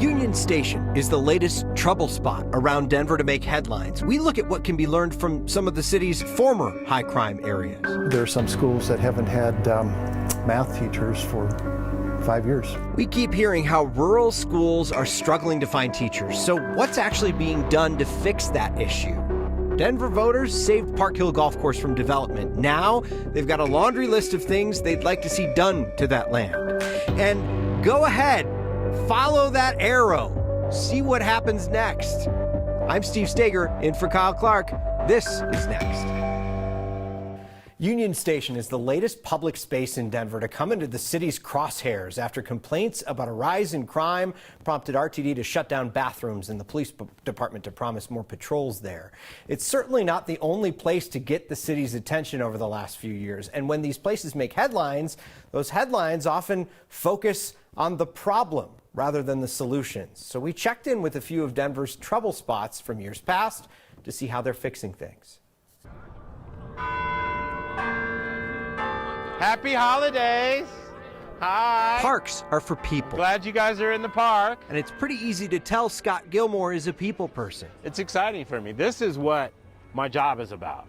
Union Station is the latest trouble spot around Denver to make headlines. We look at what can be learned from some of the city's former high crime areas. There are some schools that haven't had math teachers for 5 years. We keep hearing how rural schools are struggling to find teachers. So what's actually being done to fix that issue? Denver voters saved Park Hill Golf Course from development. Now they've got a laundry list of things they'd like to see done to that land. And go ahead, follow that arrow. See what happens next. I'm Steve Steger, in for Kyle Clark. This is Next. Union Station is the latest public space in Denver to come into the city's crosshairs after complaints about a rise in crime prompted RTD to shut down bathrooms and the police department to promise more patrols there. It's certainly not the only place to get the city's attention over the last few years. And when these places make headlines, those headlines often focus on the problem rather than the solutions. So we checked in with a few of Denver's trouble spots from years past to see how they're fixing things. Happy holidays. Hi. Parks are for people. Glad you guys are in the park. And it's pretty easy to tell Scott Gilmore is a people person. It's exciting for me. This is what my job is about.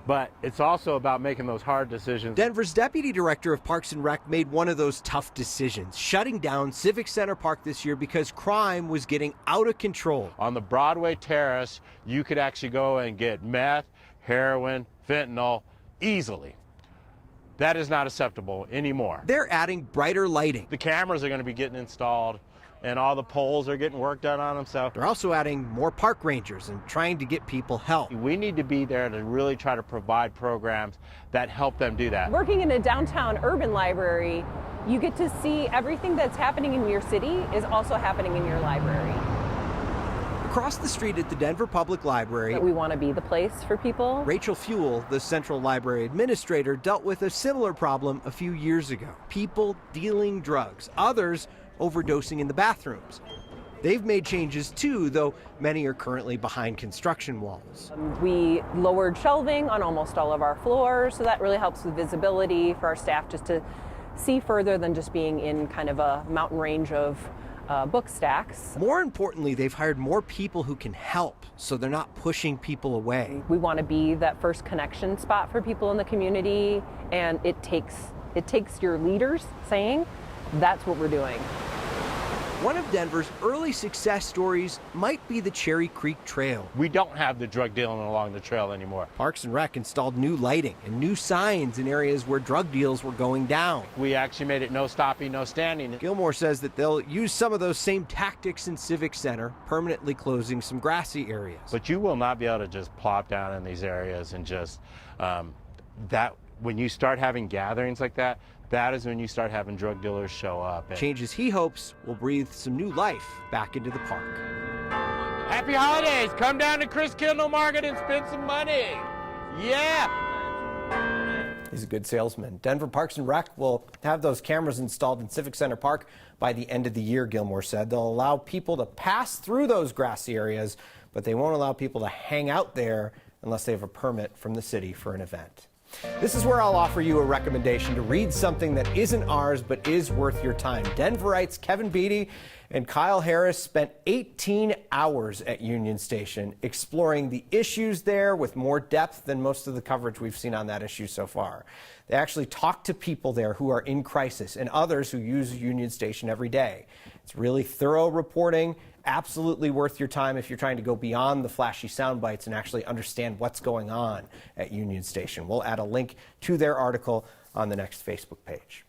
But it's also about making those hard decisions. Denver's deputy director of Parks and Rec made one of those tough decisions, shutting down Civic Center Park this year because crime was getting out of control. On the Broadway Terrace, you could actually go and get meth, heroin, fentanyl easily. That is not acceptable anymore. They're adding brighter lighting. The cameras are going to be getting installed and all the poles are getting work done on them. So they're also adding more park rangers and trying to get people help. We need to be there to really try to provide programs that help them do that. Working in a downtown urban library, you get to see everything that's happening in your city is also happening in your library. Across the street at the Denver Public Library, we want to be the place for people. Rachel Fuel, the Central Library Administrator, dealt with a similar problem a few years ago. People dealing drugs, others overdosing in the bathrooms. They've made changes too, though many are currently behind construction walls. We lowered shelving on almost all of our floors, so that really helps with visibility for our staff just to see further than just being in kind of a mountain range of book stacks. More importantly, they've hired more people who can help, so they're not pushing people away. We want to be that first connection spot for people in the community, and it takes your leaders saying, that's what we're doing. One of Denver's early success stories might be the Cherry Creek Trail. We don't have the drug dealing along the trail anymore. Parks and Rec installed new lighting and new signs in areas where drug deals were going down. We actually made it no stopping, no standing. Gilmore says that they'll use some of those same tactics in Civic Center, permanently closing some grassy areas. But you will not be able to just plop down in these areas and just, when you start having gatherings like that, that is when you start having drug dealers show up. Changes he hopes will breathe some new life back into the park. Happy holidays! Come down to Chris Kindle Market and spend some money. Yeah! He's a good salesman. Denver Parks and Rec will have those cameras installed in Civic Center Park by the end of the year, Gilmore said. They'll allow people to pass through those grassy areas, but they won't allow people to hang out there unless they have a permit from the city for an event. This is where I'll offer you a recommendation to read something that isn't ours but is worth your time. Denverites Kevin Beatty and Kyle Harris spent 18 hours at Union Station exploring the issues there with more depth than most of the coverage we've seen on that issue so far. They actually talked to people there who are in crisis and others who use Union Station every day. It's really thorough reporting, absolutely worth your time if you're trying to go beyond the flashy sound bites and actually understand what's going on at Union Station. We'll add a link to their article on the next Facebook page.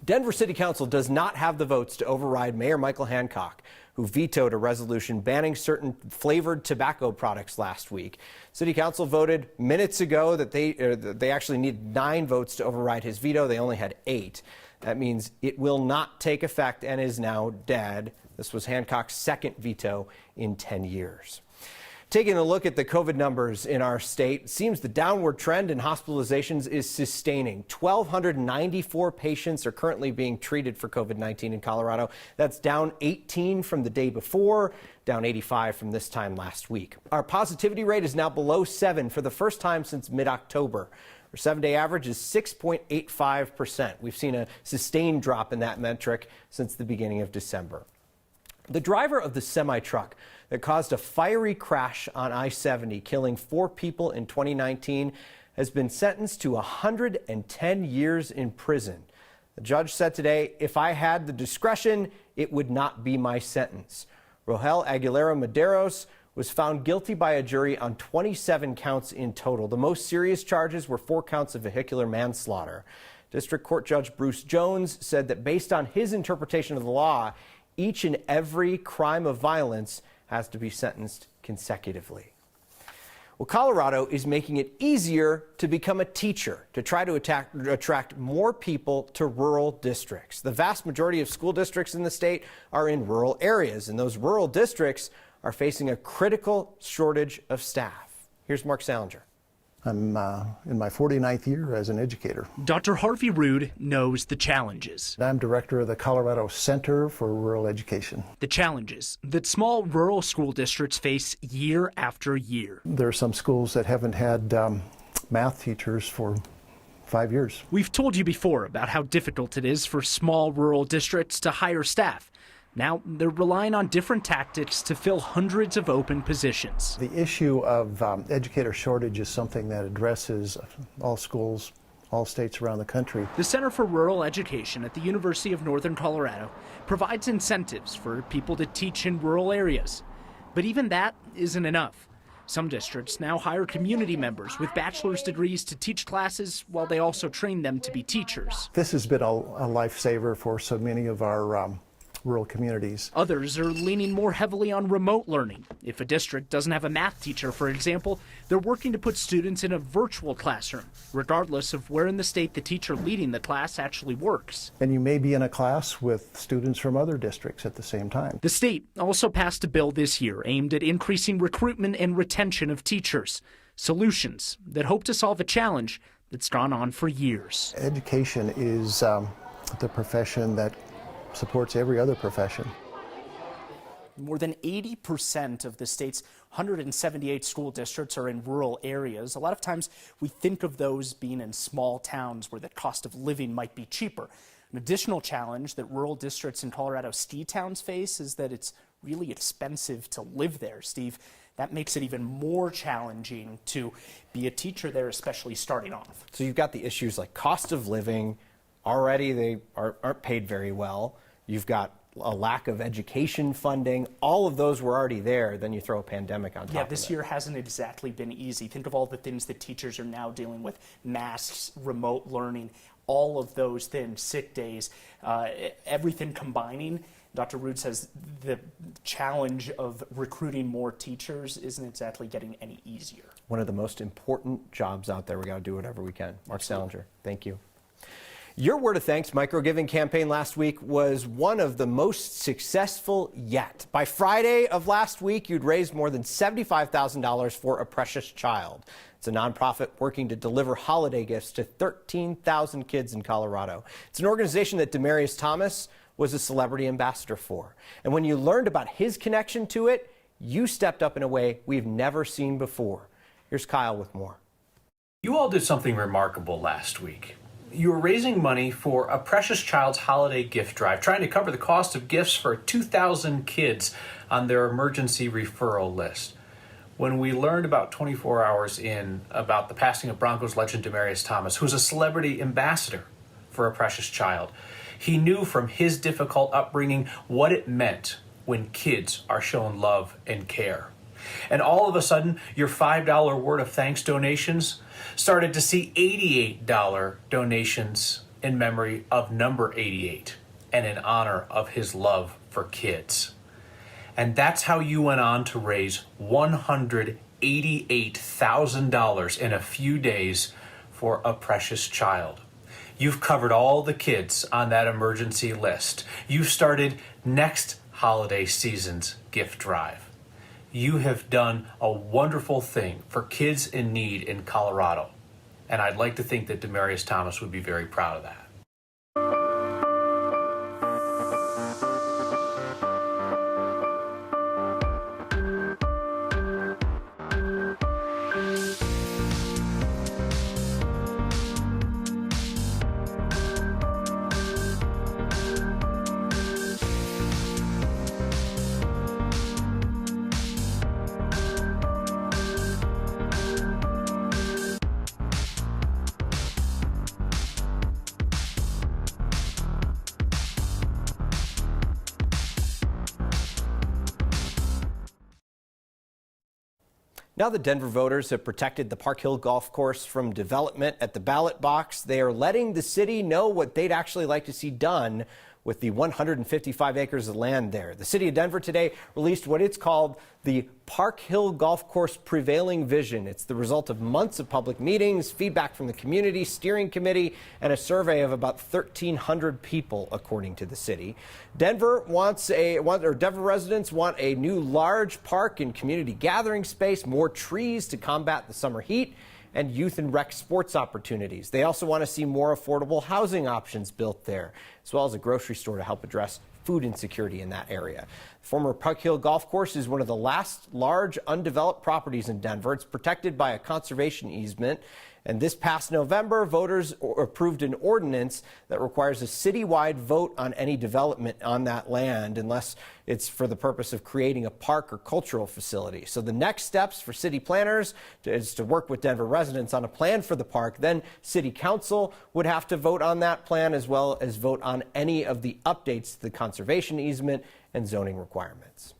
Denver City Council does not have the votes to override Mayor Michael Hancock, who vetoed a resolution banning certain flavored tobacco products last week. City Council voted minutes ago that they actually needed 9 votes to override his veto. They only had 8. That means it will not take effect and is now dead. This was Hancock's second veto in 10 years. Taking a look at the COVID numbers in our state, it seems the downward trend in hospitalizations is sustaining. 1,294 patients are currently being treated for COVID-19 in Colorado. That's down 18 from the day before, down 85 from this time last week. Our positivity rate is now below 7 for the first time since mid-October. Our 7-day average is 6.85%. We've seen a sustained drop in that metric since the beginning of December. The driver of the semi-truck that caused a fiery crash on I-70, killing 4 people in 2019, has been sentenced to 110 years in prison. The judge said today, if I had the discretion, it would not be my sentence. Rohel Aguilera Medeiros was found guilty by a jury on 27 counts in total. The most serious charges were 4 counts of vehicular manslaughter. District Court Judge Bruce Jones said that based on his interpretation of the law, each and every crime of violence has to be sentenced consecutively. Well, Colorado is making it easier to become a teacher to try to attract more people to rural districts. The vast majority of school districts in the state are in rural areas, and those rural districts are facing a critical shortage of staff. Here's Mark Salinger. I'm in my 49th year as an educator. Dr. Harvey Rood knows the challenges. I'm director of the Colorado Center for Rural Education. The challenges that small rural school districts face year after year. There are some schools that haven't had math teachers for 5 years. We've told you before about how difficult it is for small rural districts to hire staff. Now they're relying on different tactics to fill hundreds of open positions. The issue of educator shortage is something that addresses all schools, all states around the country. The Center for Rural Education at the University of Northern Colorado provides incentives for people to teach in rural areas. But even that isn't enough. Some districts now hire community members with bachelor's degrees to teach classes while they also train them to be teachers. This has been a lifesaver for so many of our rural communities. Others are leaning more heavily on remote learning. If a district doesn't have a math teacher, for example, they're working to put students in a virtual classroom, regardless of where in the state the teacher leading the class actually works. And you may be in a class with students from other districts at the same time. The state also passed a bill this year aimed at increasing recruitment and retention of teachers. Solutions that hope to solve a challenge that's gone on for years. Education is the profession that supports every other profession. More than 80% of the state's 178 school districts are in rural areas. A lot of times we think of those being in small towns where the cost of living might be cheaper. An additional challenge that rural districts in Colorado ski towns face is that it's really expensive to live there. Steve, that makes it even more challenging to be a teacher there, especially starting off. So you've got the issues like cost of living. Already they aren't paid very well. You've got a lack of education funding. All of those were already there. Then you throw a pandemic on top of it. Yeah, this year hasn't exactly been easy. Think of all the things that teachers are now dealing with: masks, remote learning, all of those things, sick days, everything combining. Dr. Rood says the challenge of recruiting more teachers isn't exactly getting any easier. One of the most important jobs out there. We got to do whatever we can. Mark Salinger, thank you. Your Word of Thanks micro-giving campaign last week was one of the most successful yet. By Friday of last week, you'd raised more than $75,000 for A Precious Child. It's a nonprofit working to deliver holiday gifts to 13,000 kids in Colorado. It's an organization that Demarius Thomas was a celebrity ambassador for. And when you learned about his connection to it, you stepped up in a way we've never seen before. Here's Kyle with more. You all did something remarkable last week. You were raising money for A Precious Child's holiday gift drive, trying to cover the cost of gifts for 2,000 kids on their emergency referral list. When we learned about 24 hours in about the passing of Broncos legend Demarius Thomas, who's a celebrity ambassador for A Precious Child, he knew from his difficult upbringing what it meant when kids are shown love and care. And all of a sudden, your $5 Word of Thanks donations started to see $88 donations in memory of number 88 and in honor of his love for kids. And that's how you went on to raise $188,000 in a few days for A Precious Child. You've covered all the kids on that emergency list. You've started next holiday season's gift drive. You have done a wonderful thing for kids in need in Colorado. And I'd like to think that Demarius Thomas would be very proud of that. Now that Denver voters have protected the Park Hill Golf Course from development at the ballot box, they are letting the city know what they'd actually like to see done with the 155 acres of land there. The city of Denver today released what it's called the Park Hill Golf Course Prevailing Vision. It's the result of months of public meetings, feedback from the community steering committee, and a survey of about 1,300 people, according to the city. Denver residents want a new large park and community gathering space, more trees to combat the summer heat, and youth and rec sports opportunities. They also want to see more affordable housing options built there, as well as a grocery store to help address food insecurity in that area. The former Park Hill Golf Course is one of the last large undeveloped properties in Denver. It's protected by a conservation easement. And this past November, voters approved an ordinance that requires a citywide vote on any development on that land, unless it's for the purpose of creating a park or cultural facility. So the next steps for city planners is to work with Denver residents on a plan for the park. Then city council would have to vote on that plan, as well as vote on any of the updates to the conservation easement and zoning requirements.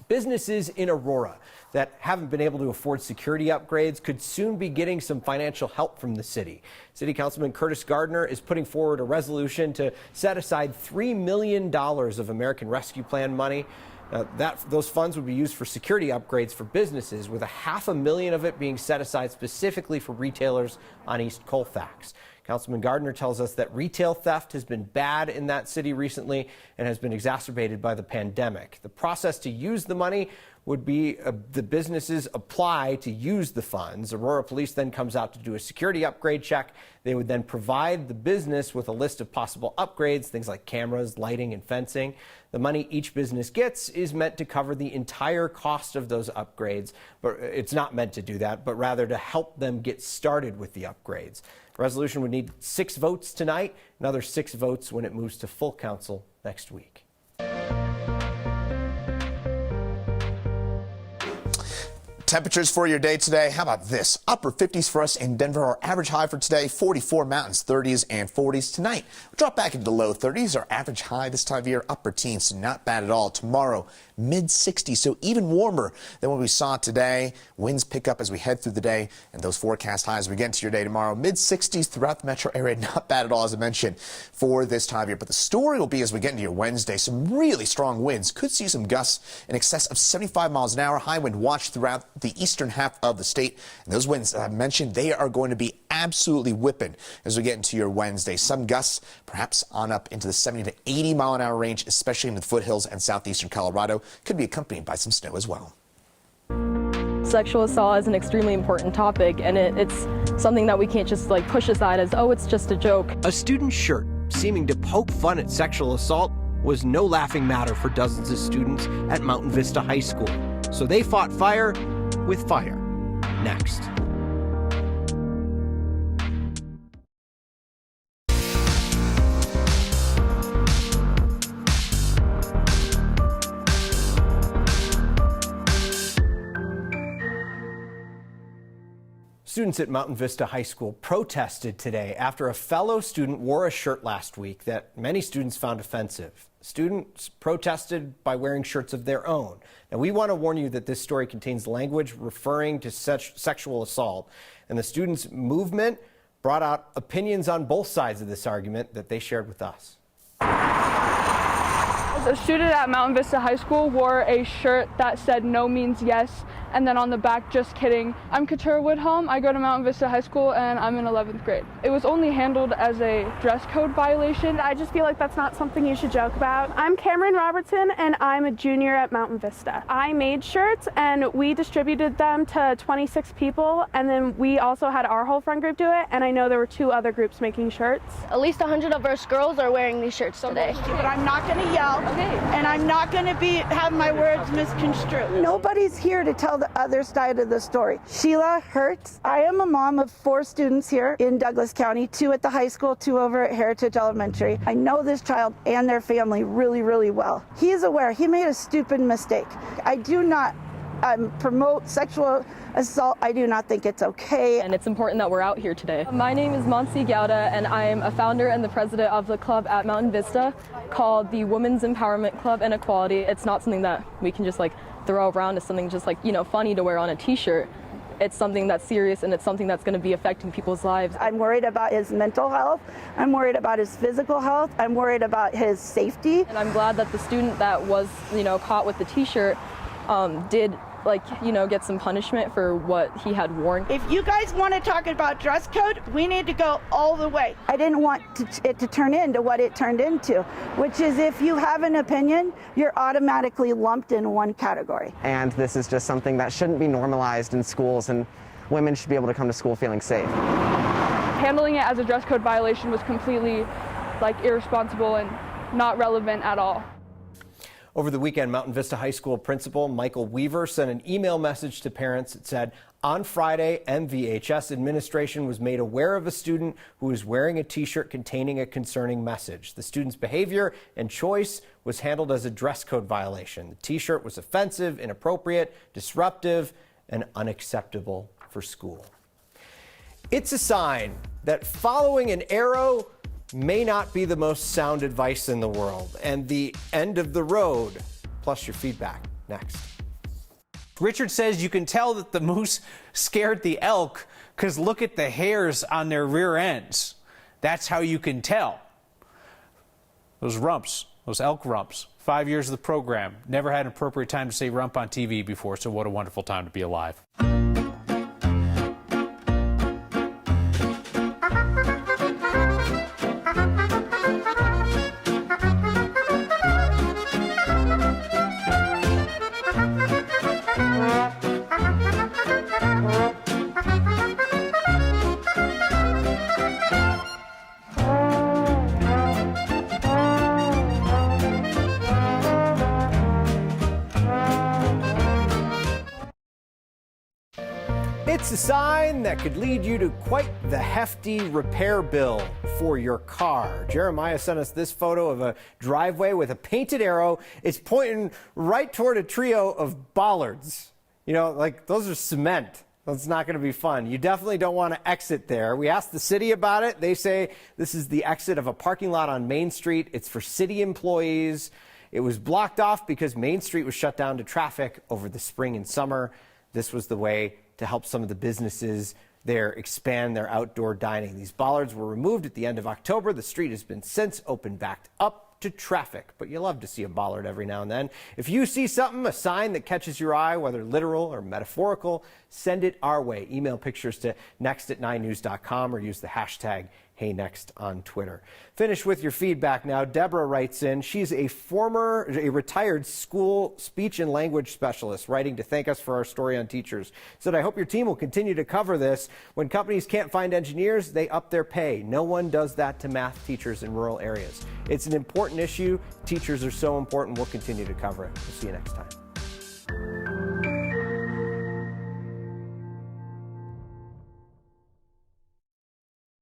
Businesses in Aurora that haven't been able to afford security upgrades could soon be getting some financial help from the city. City Councilman Curtis Gardner is putting forward a resolution to set aside $3 million of American Rescue Plan money. Those funds would be used for security upgrades for businesses, with $500,000 of it being set aside specifically for retailers on East Colfax. Councilman Gardner tells us that retail theft has been bad in that city recently and has been exacerbated by the pandemic. The process to use the money would be the businesses apply to use the funds. Aurora Police then comes out to do a security upgrade check. They would then provide the business with a list of possible upgrades, things like cameras, lighting, and fencing. The money each business gets is meant to cover the entire cost of those upgrades, but it's not meant to do that, but rather to help them get started with the upgrades. The resolution would need 6 votes tonight, another 6 votes when it moves to full council next week. Temperatures for your day today. How about this? Upper 50s for us in Denver. Our average high for today, 44 mountains, 30s and 40s. Tonight, we'll drop back into the low 30s. Our average high this time of year, upper teens, so not bad at all. Tomorrow, mid 60s, so even warmer than what we saw today. Winds pick up as we head through the day, and those forecast highs we get into your day tomorrow. Mid 60s throughout the metro area, not bad at all, as I mentioned, for this time of year. But the story will be as we get into your Wednesday, some really strong winds. Could see some gusts in excess of 75 miles an hour. High wind watch throughout the eastern half of the state. And those winds I mentioned, they are going to be absolutely whipping as we get into your Wednesday. Some gusts perhaps on up into the 70 to 80 mile an hour range, especially in the foothills and southeastern Colorado. Could be accompanied by some snow as well. Sexual assault is an extremely important topic, and it's something that we can't just push aside as, oh, it's just a joke. A student's shirt seeming to poke fun at sexual assault was no laughing matter for dozens of students at Mountain Vista High School. So they fought fire with fire. Next. Students at Mountain Vista High School protested today after a fellow student wore a shirt last week that many students found offensive. Students protested by wearing shirts of their own. Now, we want to warn you that this story contains language referring to sexual assault, and the students' movement brought out opinions on both sides of this argument that they shared with us. A student at Mountain Vista High School wore a shirt that said "No means yes," and then on the back, "Just kidding. I'm Katura Woodhelm. I go to Mountain Vista High School and I'm in 11th grade." It was only handled as a dress code violation. I just feel like that's not something you should joke about. I'm Cameron Robertson and I'm a junior at Mountain Vista. I made shirts and we distributed them to 26 people, and then we also had our whole front group do it, and I know there were 2 other groups making shirts. At least 100 of us girls are wearing these shirts today. But I'm not going to yell. And I'm not going to have my words misconstrued. Nobody's here to tell the other side of the story. Sheila Hertz. I am a mom of 4 students here in Douglas County, 2 at the high school, 2 over at Heritage Elementary. I know this child and their family really, really well. He is aware he made a stupid mistake. I do not promote sexual assault. I do not think it's okay. And it's important that we're out here today. My name is Monsi Gauda, and I am a founder and the president of the club at Mountain Vista called the Women's Empowerment Club and Equality. It's not something that we can just like throw around as something just like, funny to wear on a t-shirt. It's something that's serious, and it's something that's going to be affecting people's lives. I'm worried about his mental health. I'm worried about his physical health. I'm worried about his safety. And I'm glad that the student that was, caught with the t-shirt did get some punishment for what he had worn. If you guys want to talk about dress code, we need to go all the way. I didn't want it to turn into what it turned into, which is if you have an opinion, you're automatically lumped in one category. And this is just something that shouldn't be normalized in schools, and women should be able to come to school feeling safe. Handling it as a dress code violation was completely irresponsible and not relevant at all. Over the weekend, Mountain Vista High School principal Michael Weaver sent an email message to parents that said, on Friday, MVHS administration was made aware of a student who was wearing a t-shirt containing a concerning message. The student's behavior and choice was handled as a dress code violation. The t-shirt was offensive, inappropriate, disruptive, and unacceptable for school. It's a sign that following an arrow may not be the most sound advice in the world, and the end of the road, plus your feedback, next. Richard says you can tell that the moose scared the elk because look at the hairs on their rear ends. That's how you can tell. Those rumps, those elk rumps. 5 years of the program. Never had an appropriate time to say rump on TV before, so what a wonderful time to be alive. It's a sign that could lead you to quite the hefty repair bill for your car. Jeremiah sent us this photo of a driveway with a painted arrow. It's pointing right toward a trio of bollards. Those are cement. That's not going to be fun. You definitely don't want to exit there. We asked the city about it. They say this is the exit of a parking lot on Main Street. It's for city employees. It was blocked off because Main Street was shut down to traffic over the spring and summer. This was the way to help some of the businesses there expand their outdoor dining. These bollards were removed at the end of October. The street has been since opened back up to traffic, but you love to see a bollard every now and then. If you see something, a sign that catches your eye, whether literal or metaphorical, send it our way. Email pictures to next@9news.com or use the hashtag HeyNext on Twitter. Finish with your feedback now. Deborah writes in. She's a retired school speech and language specialist, writing to thank us for our story on teachers. Said, I hope your team will continue to cover this. When companies can't find engineers, they up their pay. No one does that to math teachers in rural areas. It's an important issue. Teachers are so important. We'll continue to cover it. We'll see you next time.